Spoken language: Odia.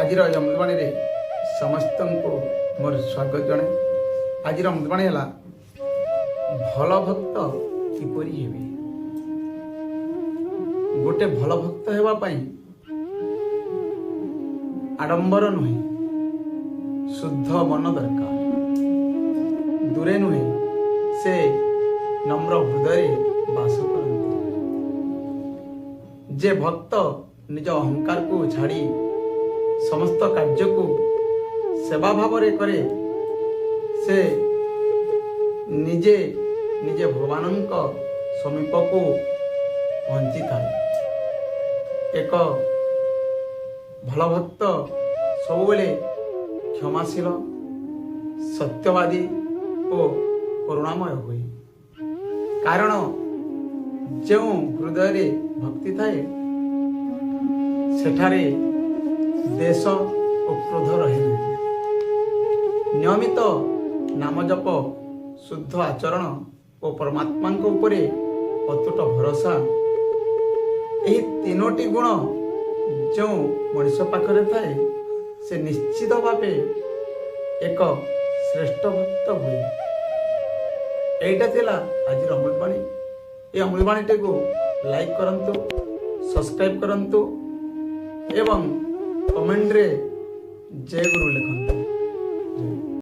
ଆଜିର ଏ ଅମୃତବାଣୀରେ ସମସ୍ତଙ୍କୁ ମୋର ସ୍ୱାଗତ ଜଣାଏ। ଆଜିର ଅମୃତବାଣୀ ହେଲା ଭଲ ଭକ୍ତ କିପରି ହେବେ। ଗୋଟେ ଭଲ ଭକ୍ତ ହେବା ପାଇଁ ଆଡ଼ମ୍ବର ନୁହେଁ, ଶୁଦ୍ଧ ମନ ଦରକାର। ଦୂରେ ନୁହେଁ, ସେ ନମ୍ର ହୃଦୟରେ ବାସ କରନ୍ତି। ଯେ ଭକ୍ତ ନିଜ ଅହଙ୍କାରକୁ ଛାଡ଼ି ସମସ୍ତ କାର୍ଯ୍ୟକୁ ସେବା ଭାବରେ କରେ, ସେ ନିଜେ ନିଜେ ଭଗବାନଙ୍କ ସମୀପକୁ ପହଞ୍ଚିଥାଏ। ଏକ ଭଲ ଭକ୍ତ ସବୁବେଳେ କ୍ଷମାଶୀଳ, ସତ୍ୟବାଦୀ ଓ କରୁଣାମୟ ହୁଏ। କାରଣ ଯେଉଁ ହୃଦୟରେ ଭକ୍ତି ଥାଏ, ସେଠାରେ ଦେଶ ଓ କ୍ରୋଧ ରହେ ନାହିଁ। ନିୟମିତ ନାମ ଜପ, ଶୁଦ୍ଧ ଆଚରଣ ଓ ପରମାତ୍ମାଙ୍କ ଉପରେ ଅତୁଟ ଭରସା, ଏହି ତିନୋଟି ଗୁଣ ଯେଉଁ ମଣିଷ ପାଖରେ ଥାଏ, ସେ ନିଶ୍ଚିତ ଭାବେ ଏକ ଶ୍ରେଷ୍ଠ ଭକ୍ତ ହୁଏ। ଏଇଟା ଥିଲା ଆଜିର ଅମୃତବାଣୀ। ଏ ଅମୃତବାଣୀଟିକୁ ଲାଇକ୍ କରନ୍ତୁ, ସବସ୍କ୍ରାଇବ୍ କରନ୍ତୁ ଏବଂ କମେଣ୍ଟରେ ଜୟ ଗୁରୁ ଲେଖନ୍ତୁ।